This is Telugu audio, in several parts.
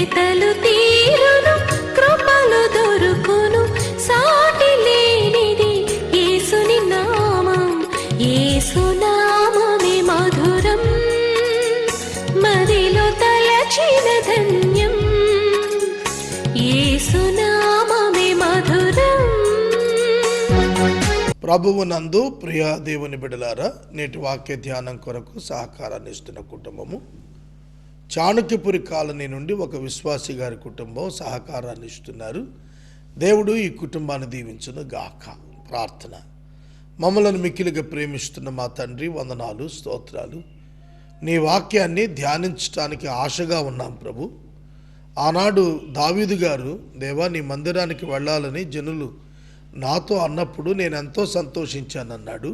వెతలు తీరును కృపలు దొరుకును సాటి లేనిది యేసుని నామం యేసునామమే మధురం మదిలో తలచిన ధన్యం యేసునామమే మధురం. ప్రభువునందు ప్రియ దేవుని బిడ్డలారా, నేటి వాక్య ధ్యానం కొరకు సహకారాన్ని ఇస్తున్న కుటుంబము చాణక్యపురి కాలనీ నుండి ఒక విశ్వాసి గారి కుటుంబం సహకారాన్ని ఇస్తున్నారు. దేవుడు ఈ కుటుంబాన్ని దీవించును గాక. ప్రార్థన. మమ్మలను మిక్కిలిగా ప్రేమిస్తున్న మా తండ్రి, వందనాలు, స్తోత్రాలు. నీ వాక్యాన్ని ధ్యానించడానికి ఆశగా ఉన్నాం ప్రభు. ఆనాడు దావీదు గారు, దేవా నీ మందిరానికి వెళ్ళాలని జనులు నాతో అన్నప్పుడు నేను ఎంతో సంతోషించానన్నాడు.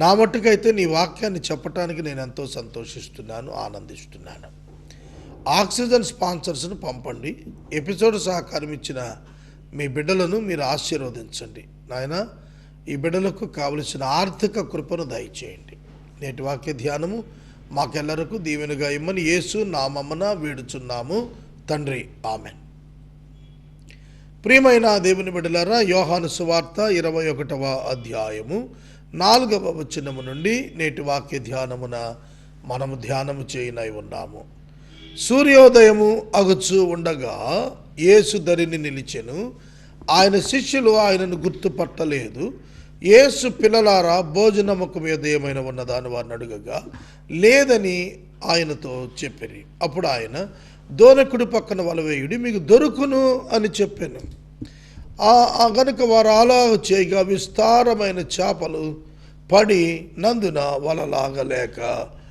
నా మట్టుకైతే నీ వాక్యాన్ని చెప్పడానికి నేను ఎంతో సంతోషిస్తున్నాను, ఆనందిస్తున్నాను. ఆక్సిజన్ స్పాన్సర్స్ను పంపండి. ఎపిసోడ్ సహకారం ఇచ్చిన మీ బిడ్డలను మీరు ఆశీర్వదించండి నాయన. ఈ బిడ్డలకు కావలసిన ఆర్థిక కృపను దయచేయండి. నేటి వాక్య ధ్యానము మాకెల్లరకు దీవెనగా ఇమ్మని యేసు నామమున వేడుచున్నాము తండ్రి, ఆమెన్. ప్రియమైన దేవుని బిడ్డలారా, యోహాను సువార్త 21వ అధ్యాయము 4వ వచనము నుండి నేటి వాక్య ధ్యానమున మనము ధ్యానము చేయనై ఉన్నాము. సూర్యోదయము అగుచు ఉండగా యేసు దరిని నిలిచెను. ఆయన శిష్యులు ఆయనను గుర్తుపట్టలేదు. యేసు పిల్లలారా భోజనముకు మీద ఏమైనా ఉన్నదాని వారిని అడుగగా లేదని ఆయనతో చెప్పిరి. అప్పుడు ఆయన దోనకుడి పక్కన వలవేయుడి మీకు దొరుకును అని చెప్పాను. గనుక వారు అలా చేయగా విస్తారమైన చేపలు పడి నందున వలలాగలేకపోయిరి.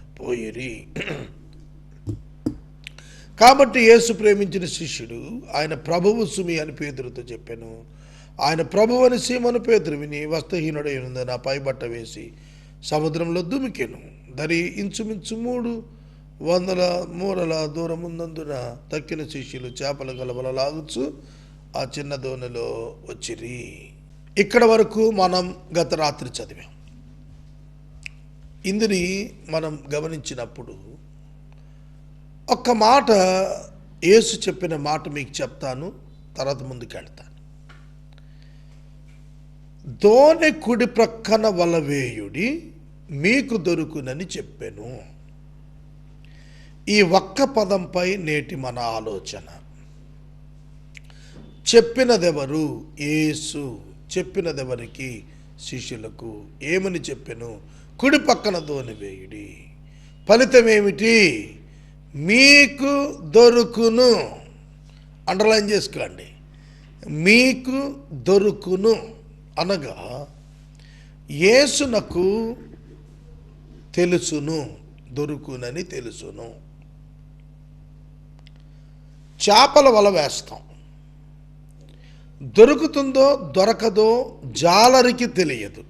కాబట్టి యేసు ప్రేమించిన శిష్యుడు ఆయన ప్రభువు సుమి అని పేతురుతో చెప్పాను. ఆయన ప్రభువు అని సీమోను పేతురు విని వస్త్రహీనుడై ఉన్నదని ఆ పైబట్ట వేసి సముద్రంలో దుమికెను. దరి ఇంచుమించు 300 మూరల దూరం ఉన్నందున తక్కిన శిష్యులు చేపల గలవల లాగుచు ఆ చిన్న దోణిలో వచ్చిరి. ఇక్కడ వరకు మనం గత రాత్రి చదివాం. ఇందుని మనం గమనించినప్పుడు ఒక్క మాట, యేసు చెప్పిన మాట మీకు చెప్తాను, తర్వాత ముందుకెళ్తాను. దోణి కుడి ప్రక్కన వలవేయుడి మీకు దొరుకునని చెప్పాను. ఈ ఒక్క పదంపై నేటి మన ఆలోచన. చెప్పినదెవరు? యేసు. చెప్పినదెవరికి? శిష్యులకు. ఏమని చెప్పెను? కుడి పక్కన దోణి వేయుడి. ఫలితం ఏమిటి? మీకు దొరుకును. అండర్లైన్ చేసుకోండి. మీకు దొరుకును అనగా యేసునకు తెలుసును, దొరుకునని తెలుసును. చేపల వల వేస్తాం, దొరుకుతుందో దొరకదో జాలరికి తెలియదు,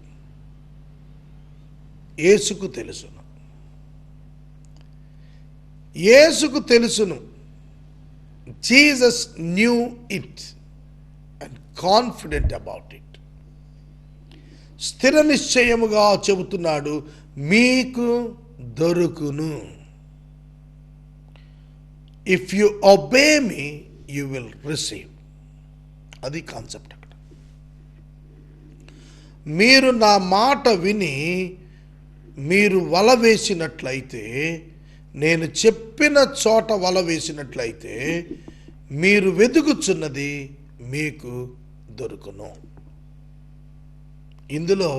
యేసుకు తెలుసును. యేసుకు తెలుసును. Jesus knew it and confident about it. స్థిర నిశ్చయముగా చెబుతున్నాడు, మీకు దొరుకును. If you obey me you will receive. అది కాన్సెప్ట్ అక్కడ. మీరు నా మాట విని మీరు వల వేసినట్లయితే, నేను చెప్పిన చోట వల వేసినట్లయితే మీరు వెతుకుచున్నది మీకు దొరుకును. ఇందులో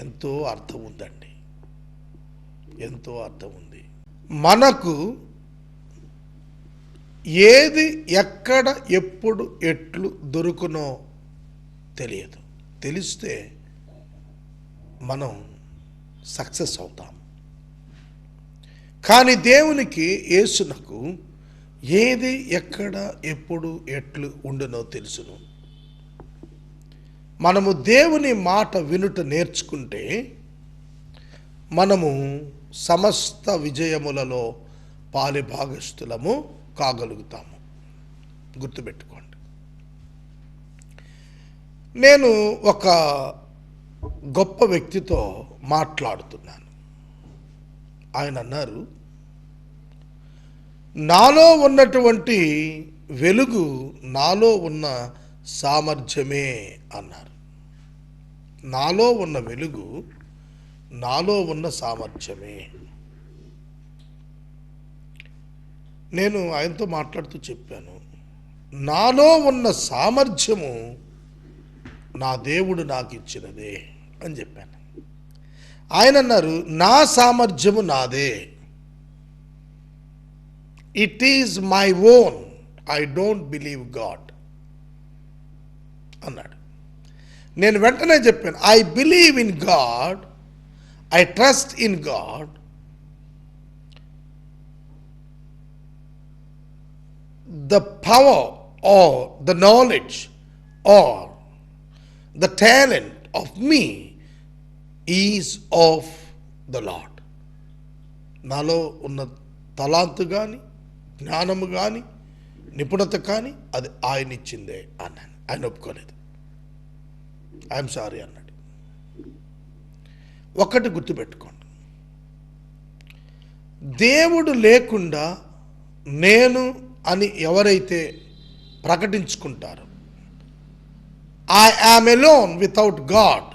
ఎంతో అర్థం ఉందండి, ఎంతో అర్థం ఉంది. మనకు ఏది ఎక్కడ ఎప్పుడు ఎట్లు దొరుకునో తెలియదు. తెలిస్తే మనం సక్సెస్ అవుతాం. కానీ దేవునికి, యేసునకు ఏది ఎక్కడ ఎప్పుడు ఎట్లు ఉండునో తెలుసును. మనము దేవుని మాట వినుట నేర్చుకుంటే మనము సమస్త విజయములలో పాలిభాగస్థులము కాగలుగుతాము. గుర్తుపెట్టుకోండి. నేను ఒక గొప్ప వ్యక్తితో మాట్లాడుతున్నాను. ఆయన అన్నారు, నాలో ఉన్నటువంటి వెలుగు నాలో ఉన్న సామర్థ్యమే అన్నారు. నాలో ఉన్న వెలుగు నాలో ఉన్న సామర్థ్యమే. నేను ఆయనతో మాట్లాడుతూ చెప్పాను, నాలో ఉన్న సామర్థ్యము నా దేవుడు నాకు ఇచ్చినదే అని చెప్పాను. ఆయన అన్నారు, నా సామర్థ్యము నాదే, it is my own, I don't believe God అన్నాడు. నేను వెంటనే చెప్పాను, I believe in God, I trust in God, the power or the knowledge or the talent of me is of the Lord. నాలో ఉన్న తలాంతు కానీ జ్ఞానము కానీ నిపుణత కానీ అది ఆయన ఇచ్చిందే అన్నాను. ఆయన ఒప్పుకోలేదు. ఐఎమ్ సారీ అన్నాడు. ఒక్కటి గుర్తుపెట్టుకోండి, దేవుడు లేకుండా నేను అని ఎవరైతే ప్రకటించుకుంటారో, I am alone without God,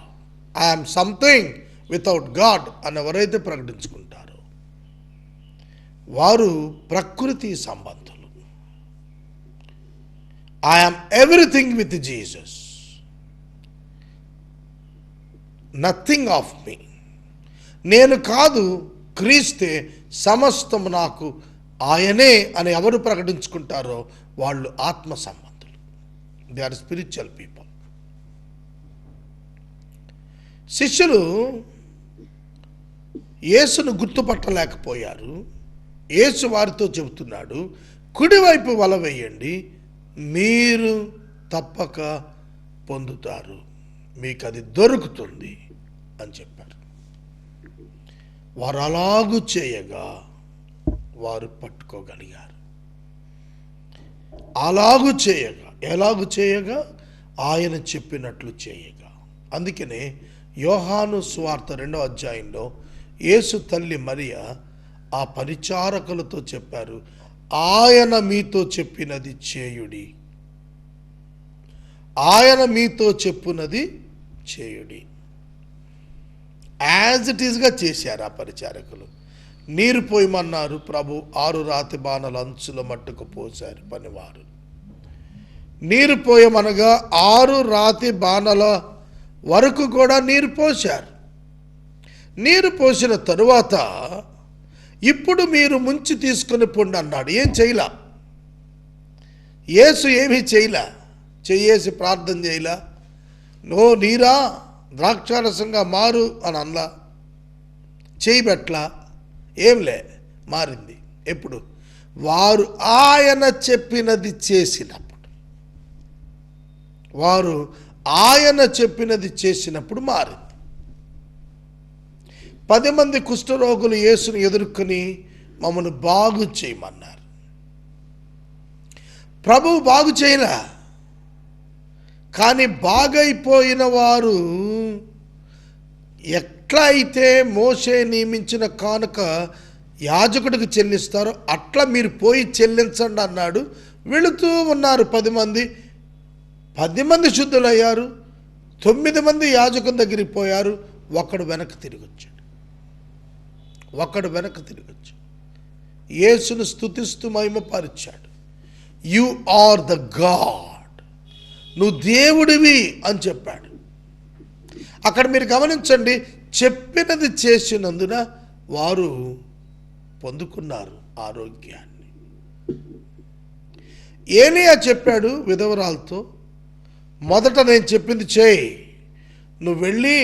I am something without God అని ఎవరైతే ప్రకటించుకుంటారో వారు ప్రకృతి సంబంధులు. I am everything with Jesus, nothing of me, నేను కాదు క్రీస్తే సమస్తము నాకు ఆయనే అని ఎవరు ప్రకటించుకుంటారో వాళ్ళు ఆత్మ సంబంధులు. They are spiritual people. శిష్యులు యేసును గుర్తుపట్టలేకపోయారు. యేసు వారితో చెబుతున్నాడు, కుడివైపు వల వేయండి, మీరు తప్పక పొందుతారు, మీకు అది దొరుకుతుంది అని చెప్పారు. వారు అలాగూ చేయగా వారు పట్టుకోగలిగారు. అలాగూ చేయగా, ఎలాగూ చేయగా, ఆయన చెప్పినట్లు చేయగా. అందుకనే యోహాను సువార్త 2వ అధ్యాయంలో యేసు తల్లి మరియ ఆ పరిచారకులతో చెప్పారు, ఆయన మీతో చెప్పినది చేయుడి, ఆయన మీతో చెప్పునది చేయుడి. యాజ్ ఇట్ ఈస్గా చేశారు ఆ పరిచారకులు. నీరు పోయమన్నారు, ప్రభు 6 రాతి బాణల అంచుల మట్టుకు పోశారు పనివారు. నీరు పోయమనగా 6 రాతి బాణల వరకు కూడా నీరు పోశారు. నీరు పోసిన తరువాత ఇప్పుడు మీరు ముంచి తీసుకుని పొండి అన్నాడు. ఏం చేయలా యేసు, ఏమీ చేయలా, చెయ్యేసి ప్రార్థన చేయలా, నో నీరా ద్రాక్షారసంగా మారు అని అనలా, చేయబెట్లా, ఏంలే, మారింది. ఎప్పుడు? వారు ఆయన చెప్పినది చేసినప్పుడు. వారు ఆయన చెప్పినది చేసినప్పుడు మారింది. 10 మంది కుష్ఠరోగులు యేసుని ఎదుర్కొని మమ్మల్ని బాగు చేయమన్నారు. ప్రభువు బాగు చేయలే, కానీ బాగైపోయిన వారు ఎట్లా అయితే మోషే నియమించిన కానుక యాజకుడికి చెల్లిస్తారో అట్లా మీరు పోయి చెల్లించండి అన్నాడు. వెళుతూ ఉన్నారు 10 మంది. 10 మంది శుద్ధులయ్యారు. 9 మంది యాజకుని దగ్గరికి పోయారు. ఒకడు వెనక్కి తిరిగి వచ్చాడు. యేసును స్తుతిస్తూ మహిమపరిచాడు. యు ఆర్ ద గాడ్, నువ్వు దేవుడివి అని చెప్పాడు. అక్కడ మీరు గమనించండి, చెప్పినది చేసినందున వారు పొందుకున్నారు ఆరోగ్యాన్ని. ఏలియా చెప్పాడు విధవరాలతో, మొదట నేను చెప్పింది చేయి, నువ్వు వెళ్ళి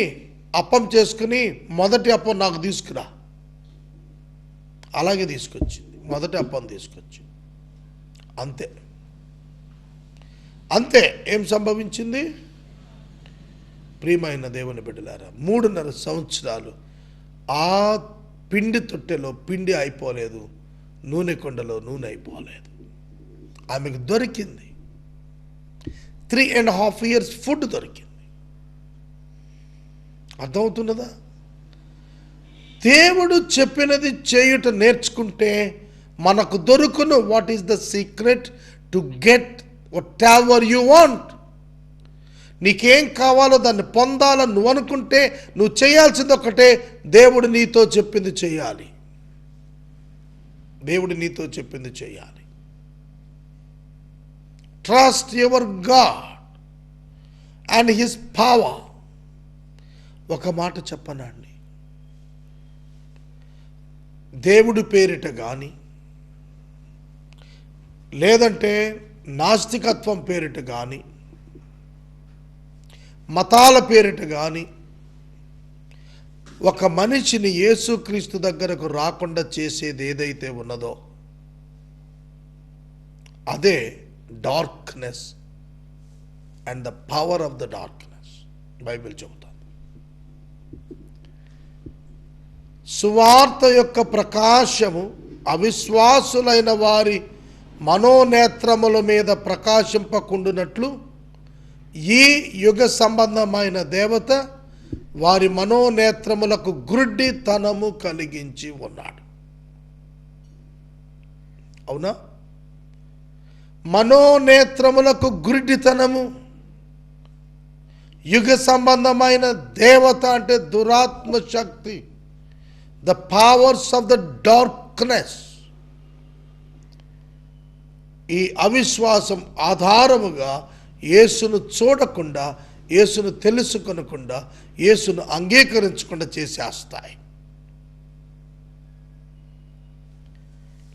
అప్పం చేసుకుని మొదటి అప్పం నాకు తీసుకురా. అలాగే తీసుకొచ్చింది, మొదటి అప్పం తీసుకొచ్చింది. అంతే. ఏం సంభవించింది? ప్రియమైన దేవుని బిడ్డలారా, 3.5 సంవత్సరాలు ఆ పిండి తొట్టెలో పిండి అయిపోలేదు, నూనె కొండలో నూనె అయిపోలేదు. ఆమెకు దొరికింది. 3.5 years ఫుడ్ దొరికింది. అర్థమవుతున్నదా? దేవుడు చెప్పినది చేయుట నేర్చుకుంటే మనకు దొరుకును. What is the secret to get what ever you want. నీకేం కావాలో దాన్ని పొందాలని నువ్వు అనుకుంటే నువ్వు చేయాల్సింది ఒకటే, దేవుడు నీతో చెప్పింది చేయాలి. దేవుడు నీతో చెప్పింది చేయాలి. Trust your God and his power. ఒక మాట చెప్పనండి, దేవుడి పేరిట కానీ లేదంటే నాస్తికత్వం పేరిట కానీ మతాల పేరిట కానీ ఒక మనిషిని యేసుక్రీస్తు దగ్గరకు రాకుండా చేసేది ఏదైతే ఉన్నదో అదే darkness and the power of the darkness. Bible చెబుతాం. సువార్త యొక్క ప్రకాశము అవిశ్వాసులైన వారి మనోనేత్రముల మీద ప్రకాశింపకుండునట్లు ఈ యుగ సంబంధమైన దేవత వారి మనోనేత్రములకు గుడ్డితనము కలిగించి ఉన్నాడు. అవునా? మనోనేత్రములకు గుడ్డితనము. యుగ సంబంధమైన దేవత అంటే దురాత్మ శక్తి, the powers of the darkness. ఈ అవిశ్వాసం ఆధారముగా యేసును చూడకుండా, యేసును తెలుసుకొనకుండా, యేసును అంగీకరించకుండా చేసేస్తాయి.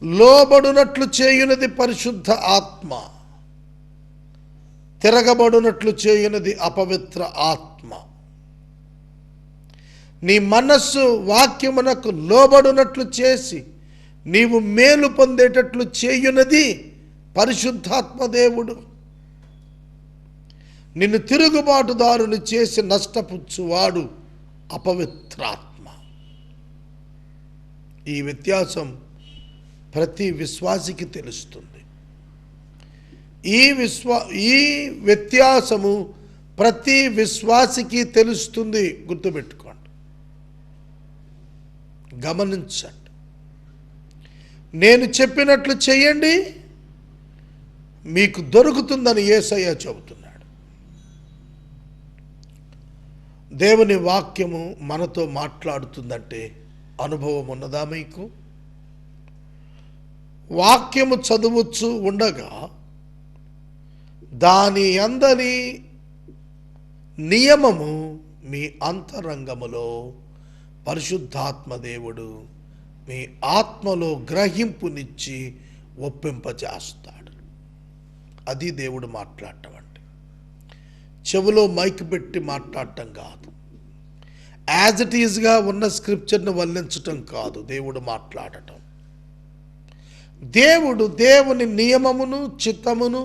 లోబడునట్లు చేయునది పరిశుద్ధ ఆత్మ, తిరగబడునట్లు చేయునది అపవిత్ర ఆత్మ. నీ మనస్సు వాక్యమునకు లోబడునట్లు చేసి నీవు మేలు పొందేటట్లు చేయునది పరిశుద్ధాత్మ దేవుడు. నిన్ను తిరుగుబాటుదారుని చేసి నష్టపుచ్చువాడు అపవిత్రాత్మ. ఈ వ్యత్యాసం ప్రతి విశ్వాసికి తెలుస్తుంది. ఈ వ్యత్యాసము ప్రతి విశ్వాసికి తెలుస్తుంది. గుర్తుపెట్టుకోండి, గమనించండి. నేను చెప్పినట్లు చేయండి, మీకు దొరుకుతుందని యేసయ్య చెబుతున్నాడు. దేవుని వాక్యము మనతో మాట్లాడుతుందంటే అనుభవం ఉన్నదా మీకు? వాక్యము చదువుచు ఉండగా దాని అందరి నియమము మీ అంతరంగములో పరిశుద్ధాత్మ దేవుడు మీ ఆత్మలో గ్రహింపునిచ్చి ఒప్పింపజేస్తాడు. అది దేవుడు మాట్లాడటం అంటే. చెవులో మైక్ పెట్టి మాట్లాడటం కాదు, యాజ్ ఇట్ ఈజ్గా ఉన్న స్క్రిప్చర్ను వల్లించటం కాదు దేవుడు మాట్లాడటం. దేవుని నియమమును చిత్తమును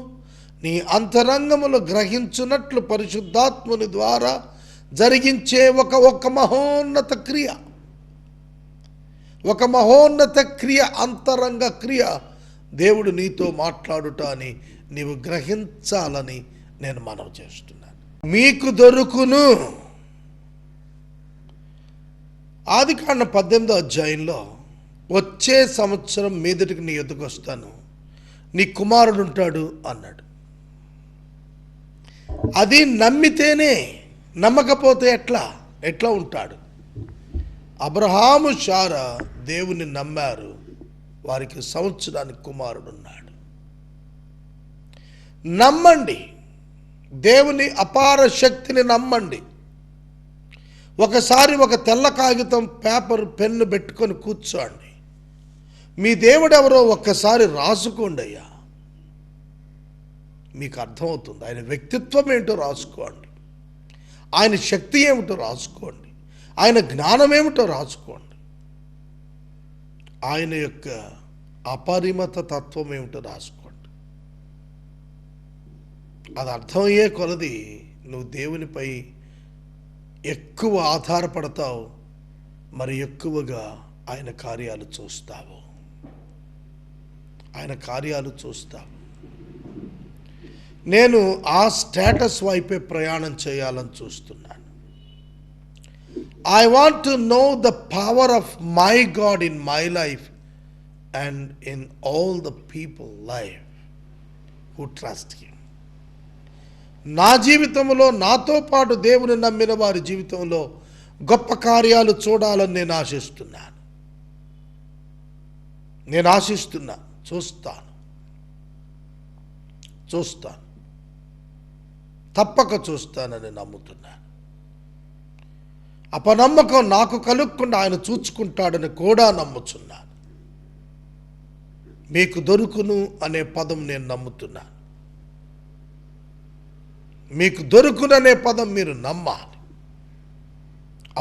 నీ అంతరంగములో గ్రహించున్నట్లు పరిశుద్ధాత్ముని ద్వారా జరిగించే ఒక మహోన్నత క్రియ, ఒక మహోన్నత క్రియ, అంతరంగ క్రియ దేవుడు నీతో మాట్లాడుట అని నీవు గ్రహించాలని నేను మనవి చేస్తున్నాను. మీకు దొరుకును. ఆదికాండం 18వ అధ్యాయంలో వచ్చే సంవత్సరం మీదటికి నీ ఎదుగు వస్తాను, నీ కుమారుడు ఉంటాడు అన్నాడు. అది నమ్మితేనే, నమ్మకపోతే ఎట్లా ఉంటాడు? అబ్రహాము శారా దేవుని నమ్మారు, వారికి సంవత్సరానికి కుమారుడున్నాడు. నమ్మండి, దేవుని అపార శక్తిని నమ్మండి. ఒకసారి ఒక తెల్ల కాగితం, పేపర్, పెన్ను పెట్టుకొని కూర్చోండి. మీ దేవుడు ఎవరో ఒక్కసారి రాసుకోండి అయ్యా, మీకు అర్థమవుతుంది. ఆయన వ్యక్తిత్వం ఏంటో రాసుకోండి, ఆయన శక్తి ఏమిటో రాసుకోండి, ఆయన జ్ఞానం ఏమిటో రాసుకోండి, ఆయన యొక్క అపరిమిత తత్వం ఏమిటో రాసుకోండి. అది అర్థమయ్యే కొలది నువ్వు దేవునిపై ఎక్కువ ఆధారపడతావు, మరి ఎక్కువగా ఆయన కార్యాలు చూస్తావు. ఆయన కార్యాలు చూస్తావు. నేను ఆ స్టేటస్ వైపే ప్రయాణం చేయాలని చూస్తున్నాను. I want to know the power of my God in my life and in all the people life who trust him. నా జీవితంలో నాతో పాటు దేవుని నమ్మిన వారి జీవితంలో గొప్ప కార్యాలు చూడాలని నేను ఆశిస్తున్నాను. చూస్తాను, తప్పక చూస్తానని నమ్ముతున్నాను. అపనమ్మకం నాకు కలుగకుండా ఆయన చూచుకుంటాడని కూడా నమ్ముతున్నాను. మీకు దొరుకును అనే పదం నేను నమ్ముతున్నాను. మీకు దొరుకుననే పదం మీరు నమ్మాలి.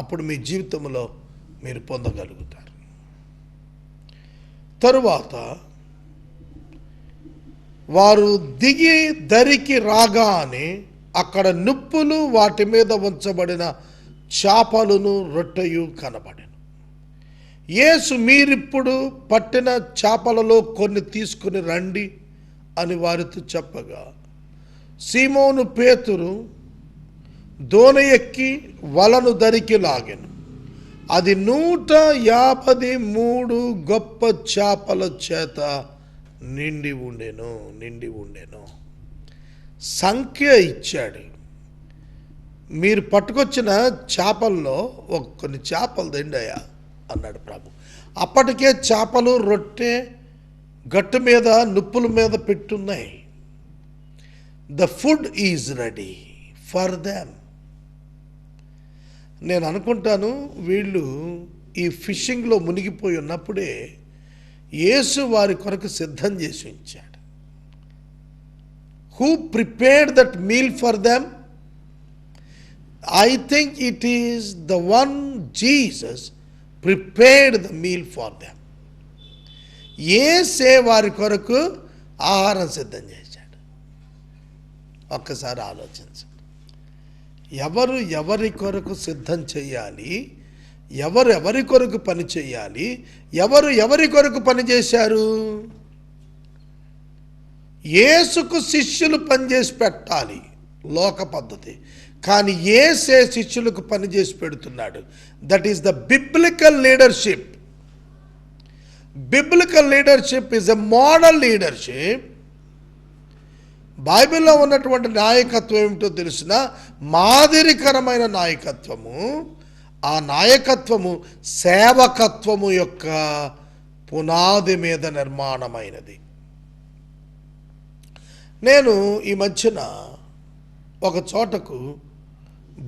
అప్పుడు మీ జీవితంలో మీరు పొందగలుగుతారు. తరువాత వారు దిగి దరికి రాగానే అక్కడ నిప్పులు, వాటి మీద ఉంచబడిన చేపలను రొట్టెయు కనబడెను. యేసు, మీరిప్పుడు పట్టిన చేపలలో కొన్ని తీసుకుని రండి అని వారితో చెప్పగా, సీమోను పేతురు దోణ ఎక్కి వలను దరికి లాగెను. అది 153 గొప్ప చేపల చేత నిండి ఉండెను. సంఖ్య ఇచ్చాడు. మీరు పట్టుకొచ్చిన చేపల్లో కొన్ని చేపలు తిండయా అన్నాడు ప్రభు. అప్పటికే చేపలు, రొట్టె గట్టు మీద, నిప్పుల మీద పెట్టున్నాయి. The food is ready for them. నేను అనుకుంటాను, వీళ్ళు ఈ ఫిషింగ్లో మునిగిపోయి ఉన్నప్పుడే యేసు వారి కొరకు సిద్ధం చేసి ఉంచాడు. Who prepared that meal for them? I think it is the one Jesus prepared the meal for them. యేసే వారి కొరకు ఆహారం సిద్ధం చేశాడు. ఒక్కసారి ఆలోచించండి. ఎవరు ఎవరి కొరకు సిద్ధం చేయాలి, ఎవరు ఎవరి కొరకు పని చేయాలి, ఎవరు ఎవరి కొరకు పని చేశారు? యేసుకు శిష్యులు పనిచేసి పెట్టాలి, లోక పద్ధతి. కానీ యేసే శిష్యులకు పనిచేసి పెడుతున్నాడు. That is the biblical leadership. Biblical leadership is a model leadership. బైబిల్లో ఉన్నటువంటి నాయకత్వం ఏమిటో తెలిసిన మాదిరికరమైన నాయకత్వము. ఆ నాయకత్వము సేవకత్వము యొక్క పునాది మీద నిర్మాణమైనది. నేను ఈ మధ్యన ఒక చోటకు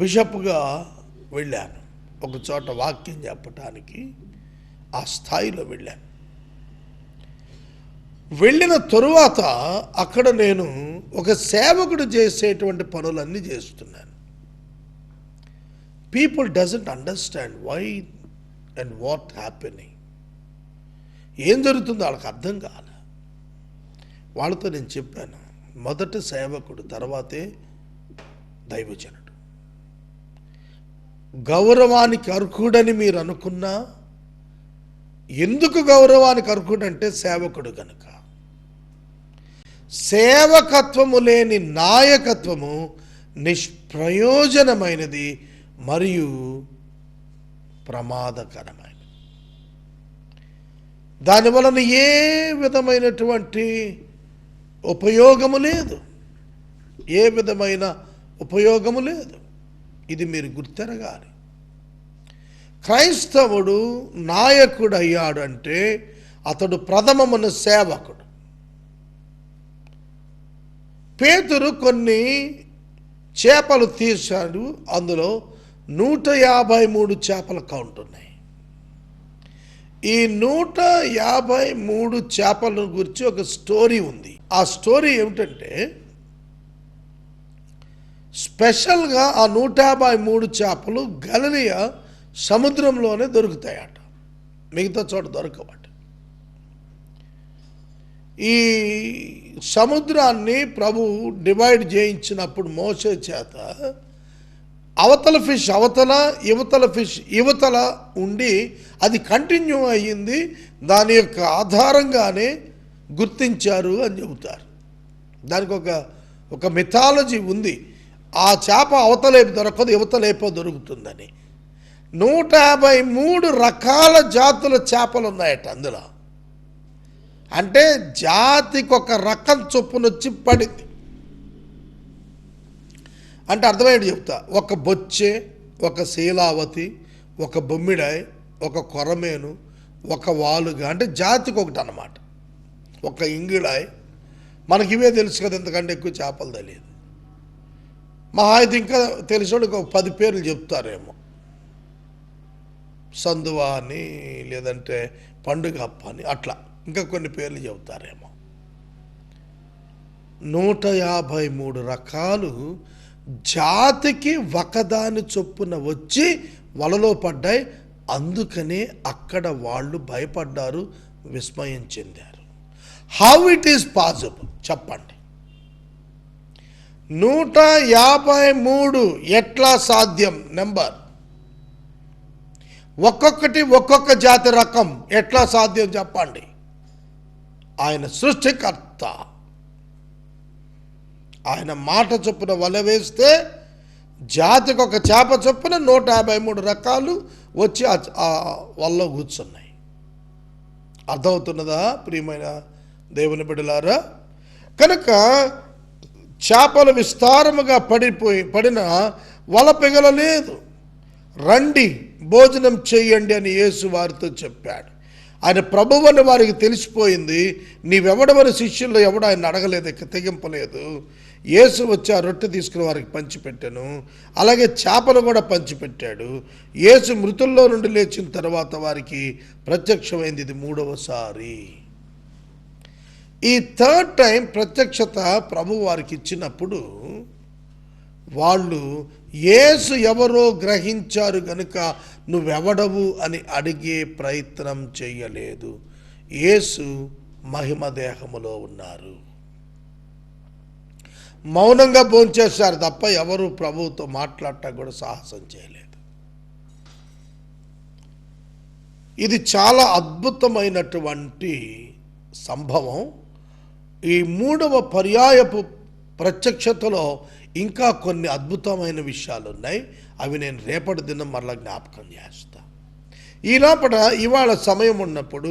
బిషప్గా వెళ్ళాను. ఒక చోట వాక్యం చెప్పటానికి ఆ స్థాయిలో వెళ్ళాను. వెళ్ళిన తరువాత అక్కడ నేను ఒక సేవకుడు చేసేటువంటి పనులన్నీ చేస్తున్నాను. People doesn't understand why and what happening. ఏం జరుగుతుందో వాళ్ళకి అర్థం కాలే. వాళ్ళతో నేను చెప్పాను, మొదట సేవకుడు, తర్వాతే దైవజనుడు. గౌరవానికి అర్హుడని మీరు అనుకున్నా, ఎందుకు గౌరవానికి అర్హుడంటే సేవకుడు కనుక. సేవకత్వము లేని నాయకత్వము నిష్ప్రయోజనమైనది మరియు ప్రమాదకరమైనది. దానివలన ఏ విధమైనటువంటి ఉపయోగము లేదు, ఏ విధమైన ఉపయోగము లేదు. ఇది మీరు గుర్తెరగాలి. క్రైస్తవుడు నాయకుడు అయ్యాడు అంటే అతడు ప్రథమమున సేవకుడు. పేతురు కొన్ని చేపలు తీశాడు. అందులో 153 చేపల కౌంట్ ఉన్నాయి. ఈ 153 చేపల గురించి ఒక స్టోరీ ఉంది. ఆ స్టోరీ ఏమిటంటే, స్పెషల్గా ఆ 153 చేపలు గలిలయ సముద్రంలోనే దొరుకుతాయట, మిగతా చోట దొరకవట. ఈ సముద్రాన్ని ప్రభు డివైడ్ చేయించినప్పుడు మోసే చేత అవతల ఫిష్ అవతల, యువతల ఫిష్ యువతల ఉండి అది కంటిన్యూ అయ్యింది. దాని యొక్క ఆధారంగానే గుర్తించారు అని చెబుతారు. దానికి ఒక మిథాలజీ ఉంది. ఆ చేప అవతలేపు దొరకదు, యువతలేపో దొరుకుతుందని. 153 రకాల జాతుల చేపలు ఉన్నాయట అందులో. అంటే జాతికి ఒక రకం చొప్పున వచ్చి పడింది అంటే అర్థమయ్యేది చెప్తా. ఒక బొచ్చె, ఒక శీలావతి, ఒక బొమ్మిడాయ్, ఒక కొరమేను, ఒక వాలుగా, అంటే జాతికి ఒకటి అన్నమాట. ఒక ఇంగిడాయ్, మనకి ఇవే తెలుసు కదా, ఎందుకంటే ఎక్కువ చేపలు తెలియదు. మహా అయితే ఇంకా తెలిసినోడికి ఒక 10 పేర్లు చెప్తారేమో. సందువా అని, లేదంటే పండుగ అప్ప అని, అట్లా ఇంకా కొన్ని పేర్లు చెబుతారేమో. 153 రకాలు జాతికి ఒకదాని చొప్పున వచ్చి వలలో పడ్డాయి. అందుకనే అక్కడ వాళ్ళు భయపడ్డారు, విస్మయం చెందారు. హౌ ఇట్ ఈస్ పాసిబుల్ చెప్పండి? 153 ఎట్లా సాధ్యం? నెంబర్ ఒక్కొక్కటి ఒక్కొక్క జాతి రకం ఎట్లా సాధ్యం చెప్పండి? ఆయన సృష్టికర్త, ఆయన మాట చొప్పున వల వేస్తే జాతికి ఒక చేప చొప్పున 153 రకాలు వచ్చి ఆ వలలో కూర్చున్నాయి. అర్థమవుతున్నదా ప్రియమైన దేవుని బిడ్డలారా? కనుక చేపలు విస్తారముగా పడిన వల పిగలలేదు. రండి భోజనం చేయండి అని యేసు వారితో చెప్పాడు. ఆయన ప్రభువని వారికి తెలిసిపోయింది. నీవెవడవని శిష్యుల్లో ఎవడు ఆయన అడగలేదు, తెగింపలేదు. యేసు వచ్చి ఆ రొట్టె తీసుకుని వారికి పంచిపెట్టాను, అలాగే చేపలు కూడా పంచిపెట్టాడు. యేసు మృతుల్లో నుండి లేచిన తర్వాత వారికి ప్రత్యక్షమైంది. ఇది 3వసారి. ఈ 3rd టైం ప్రత్యక్షత ప్రభు వారికి ఇచ్చినప్పుడు వాళ్ళు యేసు ఎవరో గ్రహించారు గనుక నువ్వెవడవు అని అడిగే ప్రయత్నం చేయలేదు. యేసు మహిమ దేహములో ఉన్నారు. మౌనంగా భోంచేశారు తప్ప ఎవరు ప్రభువుతో మాట్లాడటం కూడా సాహసం చేయలేదు. ఇది చాలా అద్భుతమైనటువంటి సంభవం. ఈ 3వ పర్యాయపు ప్రత్యక్షతలో ఇంకా కొన్ని అద్భుతమైన విషయాలు ఉన్నాయి. అవి నేను రేపటి దినం మరలా జ్ఞాపకం చేస్తా. ఈ లోపల ఇవాళ సమయం ఉన్నప్పుడు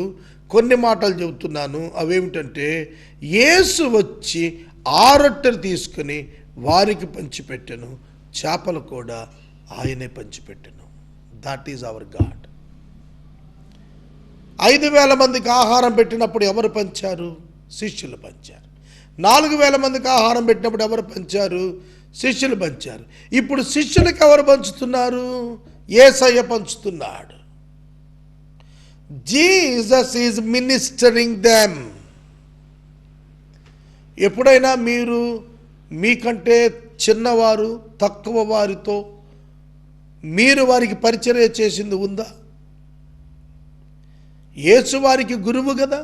కొన్ని మాటలు చెబుతున్నాను. అవేమిటంటే, యేసు వచ్చి ఆ రొట్టెలు తీసుకుని వారికి పంచిపెట్టెను, చేపలు కూడా ఆయనే పంచిపెట్టెను. That is our God. 5,000 మందికి ఆహారం పెట్టినప్పుడు ఎవరు పంచారు? శిష్యులు పంచారు. 4,000 మందికి ఆహారం పెట్టినప్పుడు ఎవరు పంచారు? శిష్యులు పంచారు. ఇప్పుడు శిష్యులకు ఎవరు పంచుతున్నారు? యేసయ్య పంచుతున్నాడు. Jesus is ministering them. ఎప్పుడైనా మీరు మీకంటే చిన్నవారు, తక్కువ వారితో మీరు వారికి పరిచర్య చేసింది ఉందా? యేసు వారికి గురువు కదా,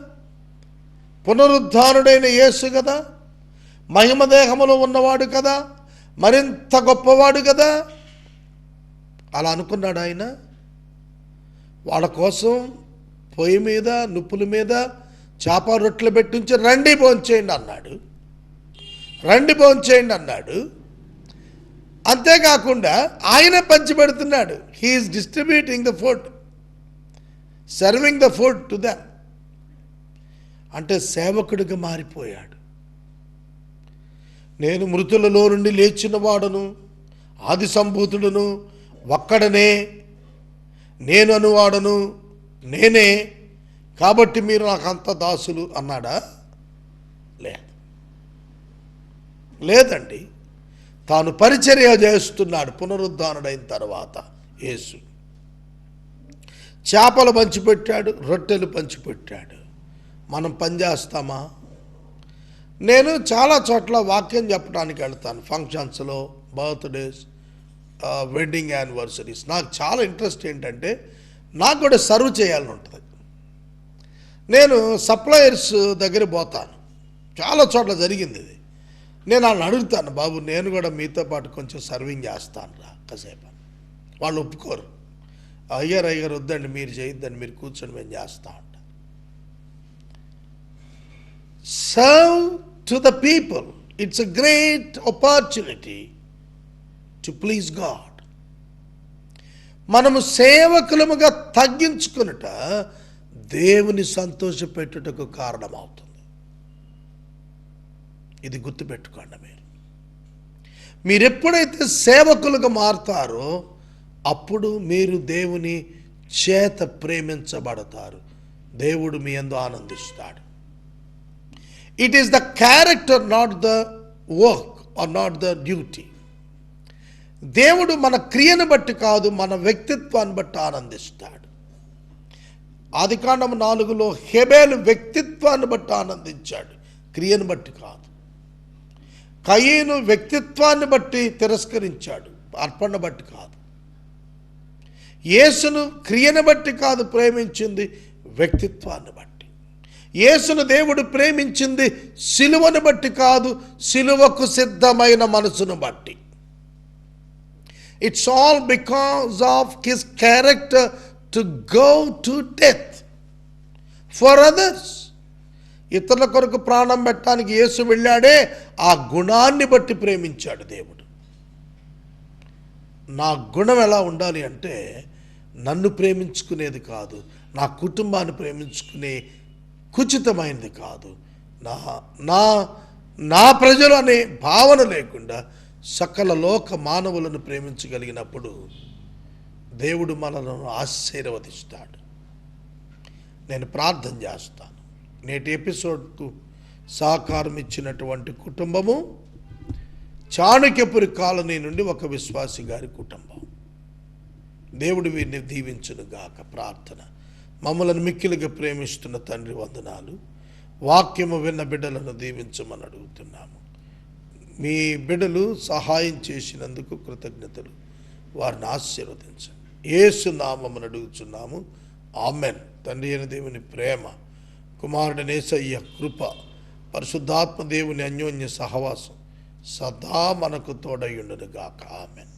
పునరుద్ధానుడైన యేసు కదా, మహిమదేహములో ఉన్నవాడు కదా, మరింత గొప్పవాడు కదా. అలా అనుకున్నాడు ఆయన. వాళ్ళ కోసం పొయ్యి మీద, నిప్పుల మీద చేప రొట్టెలు పెట్టించి రండి భోంచేయండి అన్నాడు. రండి భోంచేయండి అన్నాడు. అంతేకాకుండా ఆయన పంచిపెడుతున్నాడు. He is distributing the food, serving the food to them. అంటే సేవకుడిగా మారిపోయాడు. నేను మృతులలో నుండి లేచిన వాడును, ఆది సంభూతుడును, ఒక్కడనే, నేను అనువాడను, నేనే, కాబట్టి మీరు నాకంత దాసులు అన్నాడా? లేదండి. తాను పరిచర్య చేస్తున్నాడు పునరుద్ధానుడైన తర్వాత. యేసు చేపలు పంచిపెట్టాడు, రొట్టెలు పంచిపెట్టాడు. మనం పనిచేస్తామా? నేను చాలా చోట్ల వాక్యం చెప్పడానికి వెళ్తాను, ఫంక్షన్స్లో, బర్త్డేస్, వెడ్డింగ్ యానివర్సరీస్. నాకు చాలా ఇంట్రెస్ట్ ఏంటంటే నాకు కూడా సర్వ్ చేయాలని ఉంటుంది. నేను సప్లయర్స్ దగ్గర పోతాను, చాలా చోట్ల జరిగింది ఇది. నేను వాళ్ళని అడుగుతాను, బాబు నేను కూడా మీతో పాటు కొంచెం సర్వింగ్ చేస్తాను రా కాసేపు. వాళ్ళు ఒప్పుకోరు. అయ్యారు వద్దండి, మీరు చేయొద్దండి, మీరు కూర్చొని మేము చేస్తా ఉంటాం. Serve to the people. It's a great opportunity to please God. మనము సేవకులముగా తగ్గించుకునుట దేవుని సంతోషపెట్టుటకు కారణమవుతుంది. ఇది గుర్తుపెట్టుకోండి. మీరు ఎప్పుడైతే సేవకులుగా మారుతారో అప్పుడు మీరు దేవుని చేత ప్రేమించబడతారు. దేవుడు మీ యందు ఆనందిస్తాడు. It is the character, not the work or not the duty. దేవుడు మన క్రియను బట్టి కాదు, మన వ్యక్తిత్వాన్ని బట్టి ఆనందిస్తాడు. ఆదికాండం 4లో హేబేలు వ్యక్తిత్వాన్ని బట్టి ఆనందించాడు, క్రియను బట్టి కాదు. కయీను వ్యక్తిత్వాన్ని బట్టి తిరస్కరించాడు, అర్పణ బట్టి కాదు. యేసును క్రియను బట్టి కాదు ప్రేమించింది, వ్యక్తిత్వాన్ని బట్టి. యేసును దేవుడు ప్రేమించింది సిలువను బట్టి కాదు, సిలువకు సిద్ధమైన మనసును బట్టి. It's all because of his character to go to death for others. ఇతరుల కొరకు ప్రాణం పెట్టడానికి యేసు వెళ్ళాడే, ఆ గుణాన్ని బట్టి ప్రేమించాడు దేవుడు. నా గుణం ఎలా ఉండాలి అంటే, నన్ను ప్రేమించుకునేది కాదు, నా కుటుంబాన్ని ప్రేమించుకునే కుచితమైనది కాదు, నా ప్రజలు అనే భావన లేకుండా సకల లోక మానవులను ప్రేమించగలిగినప్పుడు దేవుడు మనలను ఆశీర్వదిస్తాడు. నేను ప్రార్థన చేస్తాను. నేటి ఎపిసోడ్కు సహకారం ఇచ్చినటువంటి కుటుంబము చాణక్యపురి కాలనీ నుండి ఒక విశ్వాసి గారి కుటుంబం. దేవుడు వీరిని దీవించును గాక. ప్రార్థన. మమ్మలను మిక్కిలిగా ప్రేమిస్తున్న తండ్రి, వందనాలు. వాక్యము విన్న బిడ్డలను దీవించమని అడుగుతున్నాము. మీ బిడ్డలు సహాయం చేసినందుకు కృతజ్ఞతలు. వారిని ఆశీర్వదించండి. యేసు నామమున అడుగుచున్నాము, ఆమెన్. తండ్రి అయిన దేవుని ప్రేమ, కుమారుడైన యేసయ్య కృప, పరిశుద్ధాత్మ దేవుని అన్యోన్య సహవాసం సదా మనకు తోడయుండును గాక. ఆమెన్.